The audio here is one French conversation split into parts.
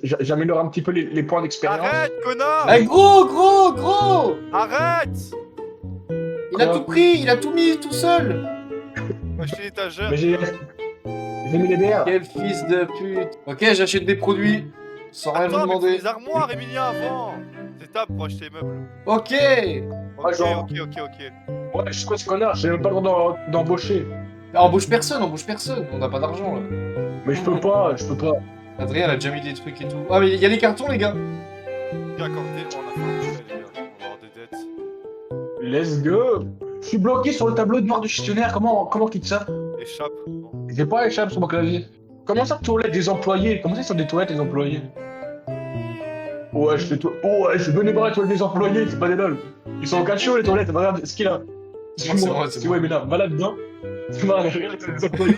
J'améliore un petit peu les points d'expérience. Arrête, connard! Eh gros! Arrête! Il a tout pris, il a tout mis tout seul. Moi, acheter l'étagère. Mais j'ai mis les DR. Quel fils de pute. Ok, j'achète des produits sans rien vous Attends, mais faut demander. des armoires, Emilien, avant! C'est table pour acheter les meubles. Ok. Ok, genre. ok. Ouais, je suis quoi ce connard? J'ai même pas le droit d'embaucher. Embauche personne, on n'a pas d'argent là. Mais je peux pas. Adrien a déjà mis des trucs et tout. Ah mais il y a les cartons les gars. Bien accordé, on a fait un prêt, les gars. On va avoir des dettes. Let's go. Je suis bloqué sur le tableau noir du gestionnaire. Comment quitte ça? Échappe. J'ai pas échappe sur mon clavier. Comment ça, toilettes des employés? Comment ça, sur des toilettes des employés? Ouais, je fais tout. Oh, ouais, je venais voir les toilettes des employés, c'est pas des lol. Ils sont en cachot les toilettes, regarde ce qu'il a. C'est moi. Ouais, mais là, va là-dedans. C'est marrant, regarde les toilettes des employés.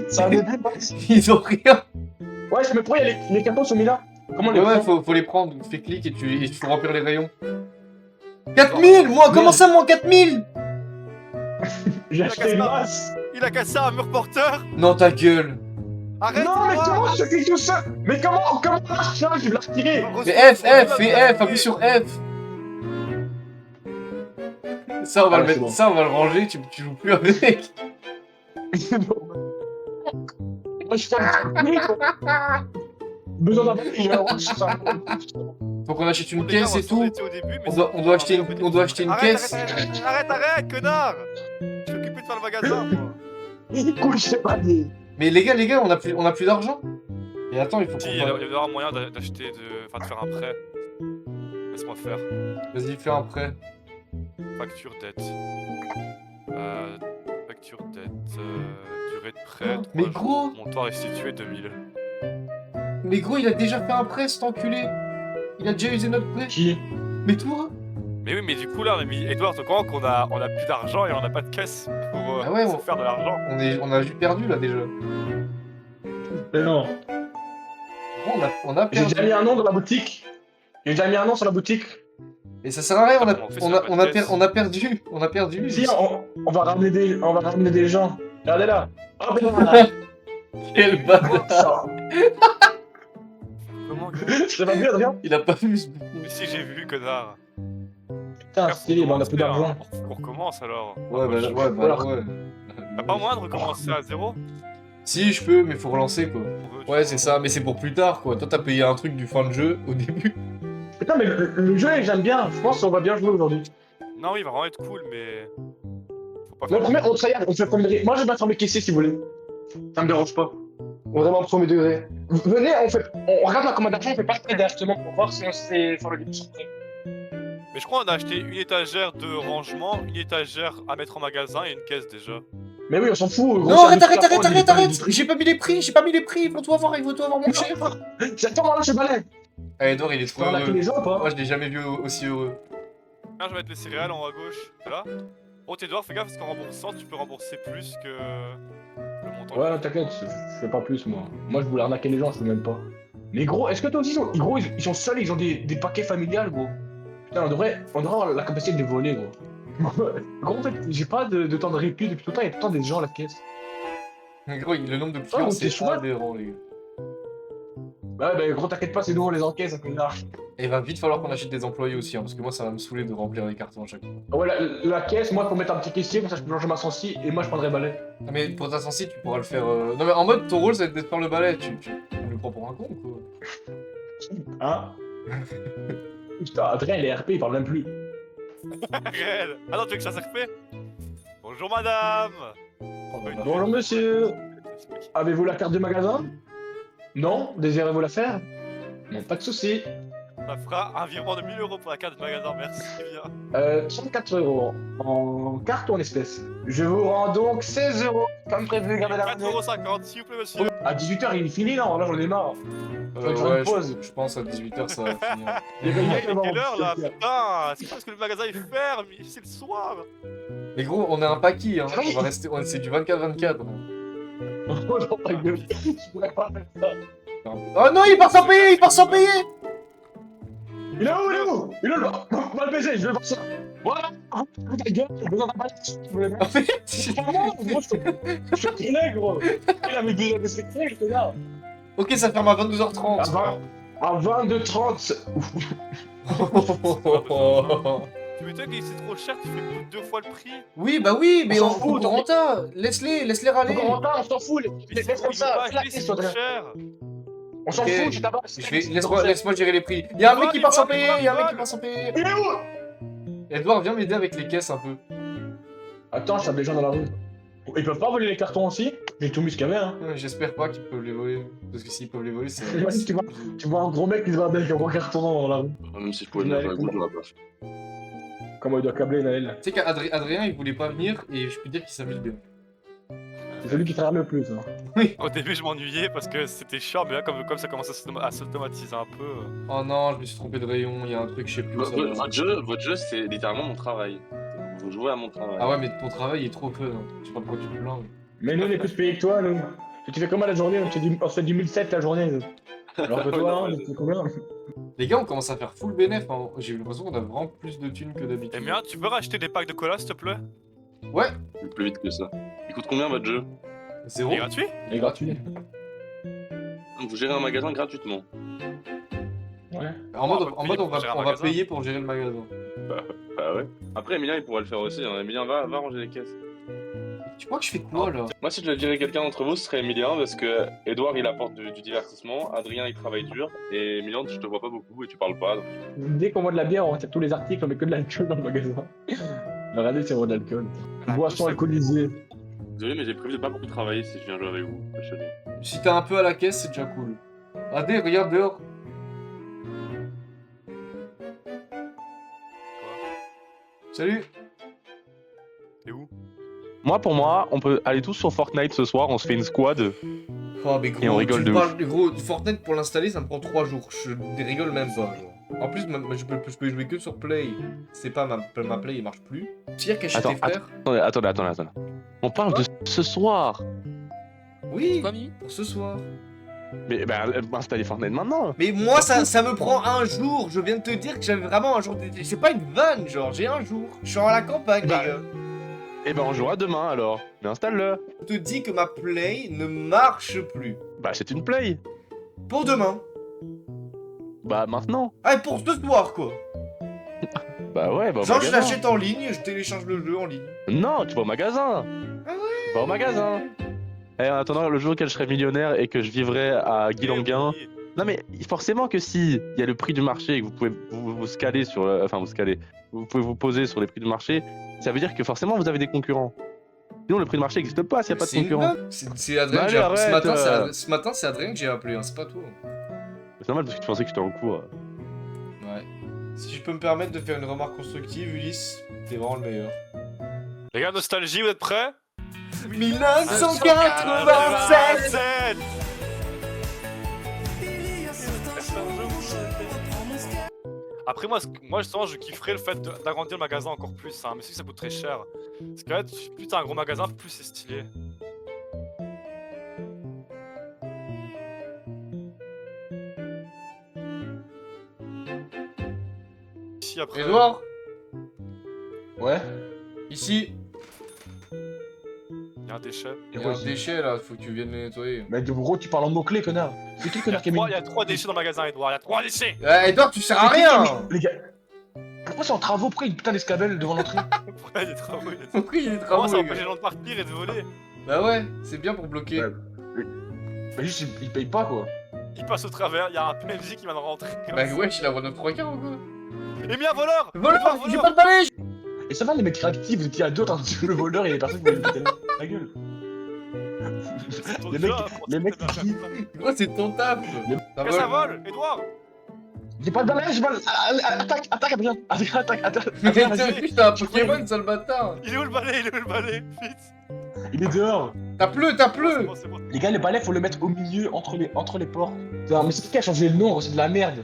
Ça a des Ils ont rien. Ouais, mais pourquoi les cartons sont mis là? Comment les Ouais, prend? faut les prendre, fais clic et tu faut remplir les rayons. 4000 moi, comment ça moi 4000? J'ai acheté une masse. Il a cassé un mur porteur. Non ta gueule. Arrête! Non, mais Noir. comment je fais tout ça? Mais comment on marche ça? Je vais la retirer. Mais F, fais F, appuie sur F. Ça on va Ah, le mettre, c'est bon. ça on va le ranger, tu joues plus avec. Moi, je fais un truc. Besoin d'un Faut qu'on achète une Les gars, caisse on et va tout. s'endetter au début, mais On doit acheter une Arrête, caisse. arrête, connard! Je suis occupé de faire le magasin, moi. Écoute, je sais pas dit. Mais les gars, on a plus d'argent. Et attends, il faut Si, qu'on il y aura moyen d'acheter, de faire un prêt. Laisse-moi faire. Vas-y, fais un prêt. Facture dette. Facture dette. Durée de prêt. Mais 3 gros. jours, montant restitué 2000. Mais gros, il a déjà fait un prêt, cet enculé. Il a déjà usé notre prêt. Qui? Mais toi? Mais oui, mais du coup là, on a mis Edouard au courant qu'on a plus d'argent et on n'a pas de caisse pour, Ah ouais, pour faire de l'argent. On a juste perdu là déjà. Mais non. Bon, on a J'ai perdu. déjà mis un nom dans la boutique. J'ai déjà mis un nom sur la boutique. Et ça sert à rien, Comment on fait si on a pas de caisse on a perdu. On a perdu. Si, on va ramener des gens. Regardez là. Hop là. Quel bâtard. Ça. Comment Ça va bien, Adrien? Il a pas vu ce bouton. Mais si j'ai vu, connard. Putain, c'est libre, on a plus d'argent. On recommence alors. Ouais, bah Alors. ouais. T'as pas moyen de recommencer à zéro? Si, je peux, mais faut relancer quoi. Ouais, c'est ça, mais c'est pour plus tard quoi. Toi, t'as payé un truc du fin de jeu au début. Putain, mais le jeu, j'aime bien. Je pense qu'on va bien jouer aujourd'hui. Non, oui, il va vraiment être cool, mais. Faut pas Le faire. premier, on fait premier degré. Moi, je vais battre mes caissiers si vous voulez. Ça me dérange pas. Vraiment premier degré. Venez, on regarde la commande d'argent, on fait pas très directement pour voir si on sait faire le début sur prêt. Mais je crois qu'on a acheté une étagère de rangement, une étagère à mettre en magasin et une caisse déjà. Mais oui, on s'en fout. gros, Non, c'est un arrête. plafond, il est pas du truc. J'ai pas mis les prix, il faut tout avoir mon cher. J'attends, moi là, je balai. Ah, Edouard, il est Tu trop peux arnaquer heureux. les gens ou pas? Moi, je l'ai jamais vu aussi heureux. Tiens, je vais mettre les céréales en haut à gauche. C'est là. Oh, Edouard, fais gaffe parce qu'en remboursant, tu peux rembourser plus que le montant. Ouais, t'inquiète, je fais pas plus moi. Moi, je voulais arnaquer les gens, je fais même pas. Mais gros, est-ce que toi aussi, gros, ils sont seuls, ils ont des paquets familiales, gros. Putain, on devrait avoir la capacité de les voler, gros. Gros, en fait, j'ai pas de temps de répit depuis tout le temps, il y a tout le temps des gens à la caisse. Mais gros, le nombre de clients, mais c'est t'es chouette. aberrant, les gars. Ouais, bah gros, t'inquiète pas, c'est nous, on les encaisse, un connard. Et il va vite falloir qu'on achète des employés aussi, hein, parce que moi, ça va me saouler de remplir les cartons à chaque fois. Ouais, la caisse, moi, faut mettre un petit caissier, comme ça, je peux changer ma sensi, et moi, je prendrai balai. Ah, mais pour ta sensi, tu pourras le faire. Non, mais en mode, ton rôle, c'est de faire le balai. Tu me prends pour un con, quoi. Hein? Putain, Adrien, il est RP, il parle même plus. Réel. Ah non, tu veux que ça serve fait? Bonjour madame. Bonjour monsieur, avez-vous la carte du magasin? Non? Désirez-vous la faire? Non, pas de souci. Ça fera un virement de 1000 € pour la carte du magasin, merci bien. 34 € en carte ou en espèces? Je vous rends donc 16 €, comme prévu, gardez la 4,50 €, s'il vous plaît, monsieur. À 18h, il est fini là, j'en ai marre. Faut faire une Ouais, pause. je pense à 18h, ça va finir. Les Il gars, est quelle heure là? Putain, c'est parce que le magasin il ferme, c'est le soir. Mais gros, on est un paquis, hein. On va rester. C'est du 24-24. Oh non, ta gueule, je pourrais pas faire ça. Oh non, il part sans payer, Il est où, il est où? Il est là, on va le baiser, je vais voir ça. Voilà, ta gueule, j'ai besoin d'un balai. En fait, Moi, je suis gros. Il avait besoin de secret, je te regarde. Ok, ça ferme à 22h30. À 22h30. Tu m'étonnes que c'est trop cher, tu fais plus de 2 fois le prix. Oui, bah oui, mais On on s'en fout, Coranta, laisse-les râler. On s'en fout, laisse comme ça, C'est trop cher. on s'en Ok. fout, tu tabac. Laisse-moi gérer les prix. Y'a un mec qui part sans payer, il y'a un mec vole. qui part sans payer. Il est où? Edouard, viens m'aider avec les caisses un peu. Attends, je tape les gens dans la rue. Ils peuvent pas voler les cartons aussi? J'ai tout mis ce qu'il y avait, hein. J'espère pas qu'ils peuvent les voler. Parce que s'ils peuvent les voler, c'est... Imagine, tu vois un gros mec qui se bat avec un gros carton dans la rue. Même si je pouvais le mettre dans la goutte, j'aurais pas fait. Comment il doit câbler Naël? Tu sais qu'Adrien, il voulait pas venir et je peux dire qu'il s'amuse bien. C'est celui qui travaille le plus, hein. Au début, je m'ennuyais parce que c'était chiant, mais là, comme ça commence à s'automatiser un peu. Oh non, je me suis trompé de rayon, il y a un truc, je sais plus où ça va. Votre jeu, c'est littéralement mon travail. Vous jouez à mon travail. Ah ouais, mais ton travail est trop fun, hein. Je sais pas pourquoi tu te plains. Mais nous, on est plus payés que toi, nous. Tu fais comment la journée? On se fait du 1007 la journée. Alors que toi, hein, tu fais combien? Les gars, on commence à faire full bénéf, hein. J'ai eu l'impression qu'on a vraiment plus de thunes que d'habitude. Eh bien, tu peux racheter des packs de cola, s'il te plaît? Ouais, Plus vite que ça. Il coûte combien votre jeu? zéro. Il est gratuit? Il est gratuit. Vous gérez un magasin gratuitement. Ouais. En mode, on va payer pour gérer un on va magasin. payer pour gérer le magasin. Bah ouais. Après, Emilien, il pourrait le faire aussi. Hein. Emilien, va ranger les caisses. Tu crois que je fais quoi là? Moi, si je devais virer quelqu'un d'entre vous, ce serait Emilien, parce que Edouard, il apporte du divertissement, Adrien, il travaille dur, et Emilien, je te vois pas beaucoup et tu parles pas. Donc... Dès qu'on voit de la bière, on retire tous les articles, on met que de l'alcool dans le magasin. Regardez si on voit de l'alcool. Boisson alcoolisée. Désolé, mais j'ai prévu de pas beaucoup travailler si je viens jouer avec vous. Chérie. Si t'es un peu à la caisse, c'est déjà cool. Adé, regarde dehors. Salut. T'es où? Moi, pour moi, on peut aller tous sur Fortnite ce soir, on se fait une squad. Oh mais gros, Et on rigole tu de me parles, gros, Fortnite pour l'installer ça me prend 3 jours, je rigole même pas. Genre. En plus, je peux jouer que sur Play. C'est pas ma Play, il marche plus. Tire caché tes frères. Attendez. On parle de ce soir. Oui, pour ce soir. Mais bah, installer Fortnite maintenant. Mais moi ça me prend un jour, je viens de te dire que j'avais vraiment un jour. C'est pas une vanne, genre, j'ai un jour. Je suis à la campagne, Bah, les gars. Et ben on jouera demain alors. Mais installe-le. Je te dis que ma Play ne marche plus. Bah c'est une play. Pour demain. Bah maintenant. Ah, pour ce soir quoi. Bah ouais, bah au Genre je magasin. l'achète en ligne, je télécharge le jeu en ligne. Non, tu vas au magasin. Ah ouais. Va au magasin. Et en attendant le jour auquel je serai millionnaire et que je vivrai à Guilanguin. Eh oui. Non mais forcément que si il y a le prix du marché et que vous pouvez vous scaler sur vous pouvez vous poser sur les prix du marché, ça veut dire que forcément vous avez des concurrents. Sinon le prix du marché n'existe pas s'il n'y a pas de C'est une concurrents. blague. C'est Adrien Bah, que j'ai allez, appelé. arrête, Ce matin, c'est Adrien que j'ai appelé, hein, c'est pas toi. C'est normal parce que tu pensais que j'étais en cours. Ouais. Si je peux me permettre de faire une remarque constructive, Ulysse, t'es vraiment le meilleur. Les gars, nostalgie, vous êtes prêts? 1987. Après moi justement je kifferais le fait d'agrandir le magasin encore plus, hein, mais si ça coûte très cher. Parce que là, plus t'as un gros magasin, plus c'est stylé. Ici après... Edouard, Ouais. ici, Il y a un déchet. il y a un déchet là, faut que tu viennes le nettoyer. Mais de gros, tu parles en mots-clés, connard. C'est qui le Il y a connard qui a mis... 3 déchets dans le magasin, Edouard, il y a 3 déchets. Edouard, tu sers à rien. Les gars, pourquoi c'est en travaux? Pourquoi il y a une putain d'escabelle devant l'entrée? Pourquoi il est travaux, il est... Pourquoi il y a des Comment travaux, ça les empêche les gars? gens de partir et de voler? Bah ouais, c'est bien pour bloquer. Ouais. Mais juste, il paye pas, quoi. Il passe au travers, il y a un PNJ qui vient de rentrer. Bah wesh, il a 9 3 quarts ou quoi? Et mis un voleur! Voleur, Edouard, j'ai pas de balai. Et ça va, les mecs réactifs, vous étiez à deux en train de tuer le voleur et les personnes qui vont lui péter la gueule. Les mecs, les mecs qui crient. Gros, c'est ton taf. Ça Que ça vole. vole, Edouard! J'ai pas de balai, j'ai pas de... Attaque, Adrien. Adrien, attaque. Mais Adrien, vas-y. t'es un Pokémon, sale bâtard. Il est où le balai? Vite! Il est dehors. T'as pleu. C'est bon, c'est bon. Les gars, le balai, faut le mettre au milieu, entre les portes. Putain, mais c'est qui a changé le nom? C'est de la merde.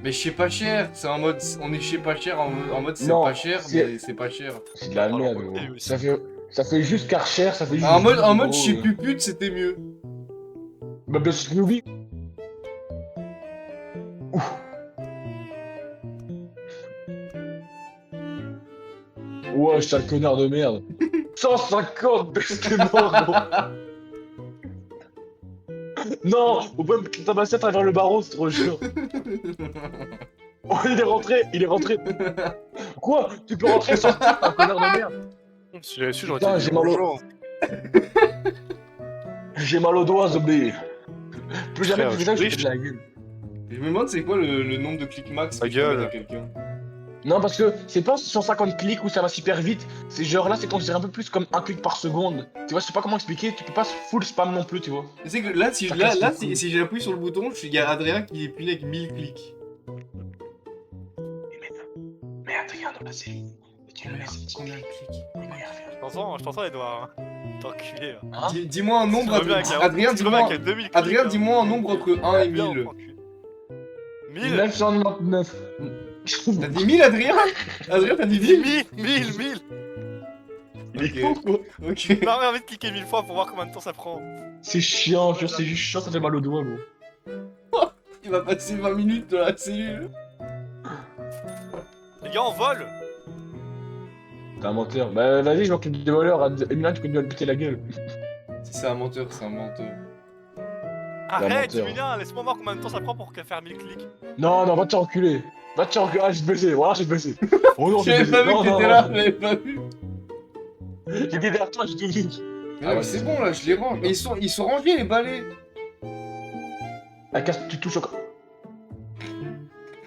Mais chez pas cher, c'est en mode, on est chez pas cher, en mode c'est Non, pas cher, c'est- mais c'est pas cher. C'est de la merde, gros. Ça fait juste Karcher, ça fait juste... En mode gros, chez pupute, c'était mieux. Bah, bien sûr, Snoopy. Ouf. Ouais, sale connard de merde. 150 bestes morts, gros. Non, vous pouvez me tabasser à travers le barreau, c'est trop chiant. Oh, il est rentré, il est rentré. Quoi? Tu peux rentrer sans sortir, t'es un connard de merde. Si j'avais su, j'aurais Putain, été j'ai dit mal au- bonjour. J'ai mal aux doigts, zombie. Plus jamais Frère, tu fais ça, je te riche. fais de la gueule. Je me demande c'est quoi le nombre de clics max Ta que je peux gueule. mettre à quelqu'un. Non, parce que c'est pas 150 clics où ça va super vite. C'est genre là, c'est considéré un peu plus comme un clic par seconde. Tu vois, je sais pas comment expliquer. Tu peux pas full spam non plus, tu vois. Tu sais que là, si, Ça là, casse là, le si, cou. si j'appuie sur le bouton, il y a Adrien qui est puni avec 1000 clics. Mais Adrien dans la série, tu le laisses. Combien de clics? Je t'entends, Edouard. T'es enculé. Hein? Dis-moi un nombre, Adrien, dis-moi Adrien, dis-moi un nombre entre 1 et 1000. 1000 999. T'as dit 1000, Adrien? Adrien, t'as dit 1000? 1000 Il est con, quoi. Ok. Non, mais envie de cliquer 1000 fois pour voir combien de temps ça prend. C'est chiant, je c'est juste chiant, ça fait mal aux doigts, gros. Il va passer 20 minutes dans la cellule. Les gars, on vole. T'es un menteur. Bah vas-y, je m'occupe des voleurs. Emilien, tu peux lui péter la gueule. Si c'est un menteur, c'est un menteur. Arrête, menteur. Emilien, laisse-moi voir combien de temps ça prend pour faire 1000 clics. Non, non, va te faire enculer. Va te faire enculer. Ah, j'ai baisé. Voilà, j'ai baisé. Oh non, j'ai J'avais baisé. pas vu Non, que non, t'étais non. là, j'avais pas vu. J'étais derrière toi, j'ai tout vu. Mais non, mais c'est bon là, je les range. Mais ils sont rangés les balais. Ah, casse, tu touches au.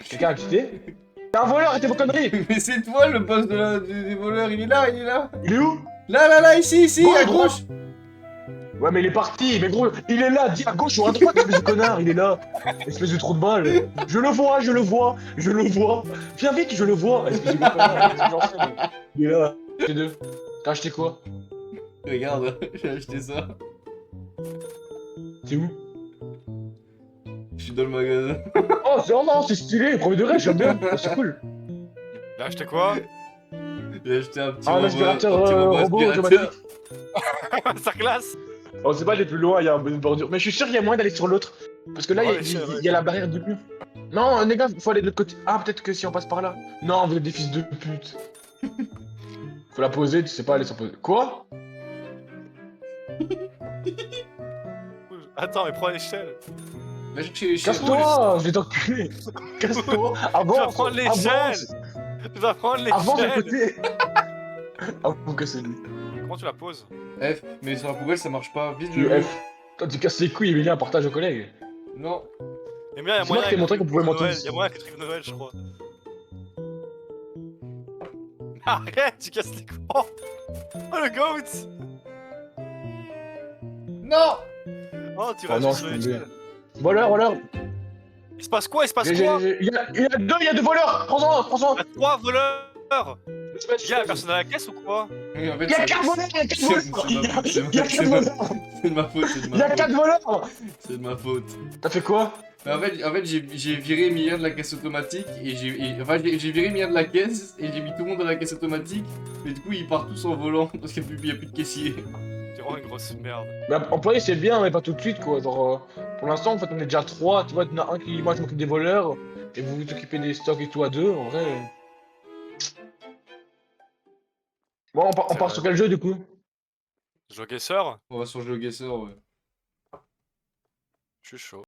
Quelqu'un a quitté? T'es un voleur, arrêtez vos conneries! Mais c'est toi le boss des voleurs, il est là, il est là. Il est où? Là, ici, Bon, à droit. gauche. Ouais, mais il est parti, mais gros, il est là, dis à gauche ou à droite, espèce de connard, il est là. Espèce de trou de balle. Je le vois, je le vois, je le vois. Viens vite, je le vois. Espèce de connard, espèce de gentil. Il est là. T'es deux. T'as acheté quoi? Regarde, j'ai acheté ça. C'est où? Je suis dans le magasin. Oh non, c'est stylé, premier degré, j'aime bien. Oh, c'est cool. Là, acheté quoi? J'ai acheté un petit Ah, un robot, aspirateur un petit robot robot aspirateur. automatique. Ça classe. On sait pas aller plus loin, il y a une bordure. Mais je suis sûr qu'il y a moyen d'aller sur l'autre. Parce que là, Ouais, il y a la barrière du plus. Non, les gars, faut aller de l'autre côté. Ah, peut-être que si on passe par là. Non, vous êtes des fils de pute. Faut la poser, tu sais pas aller sur poser. Quoi? Attends, mais prends l'échelle. Va chercher les chiens. Casse-toi, je vais t'enculer. Casse-toi. Tu vas Avance. prendre l'échelle. Avance. Tu vas prendre Avance de l'échelle. côté. Ah, vous cassez lui. Comment tu la poses? F, mais sur la poubelle ça marche pas. Vite Le le F. Toi, tu casses les couilles, il y a un partage aux collègues. Non. Eh bien, il y a C'est moi moyen qui t'ai montré qu'on pouvait monter Noël. ici. Il y a moyen avec les trucs de Noël, je crois. Arrête, tu casses les couilles. Oh, le goat. Non. Oh, tu Oh rajoutes non, sur je suis l'échelle. Voleur, voleur. Il se passe quoi? Il se passe Il y quoi? a deux voleurs. Prends-en, prends-en. Il y a 3 voleurs. Gars, personne à la caisse ou quoi? Oui, en fait, Il y a c'est- 4 voleurs, il y a 4 voleurs. Il y a 4 c'est voleurs. de ma faute, c'est de Il ma y a faute. 4 voleurs. C'est de ma faute. T'as fait quoi? Mais en fait j'ai viré Emilia de la caisse automatique et j'ai viré Emilia de la caisse et j'ai mis tout le monde dans la caisse automatique. Mais du coup ils partent tous en volant parce qu'il n'y a plus de caissier. T'es vraiment une grosse merde. Mais employé c'est bien, mais pas tout de suite quoi. Genre, pour l'instant en fait on est déjà 3, tu vois, il y en a un qui, moi je m'occupe des voleurs, et vous vous occupez des stocks et tout à 2, en vrai. Bon, on part sur quel jeu du coup? Joguesseur? On va sur GeoGuessr, ouais. Je suis chaud.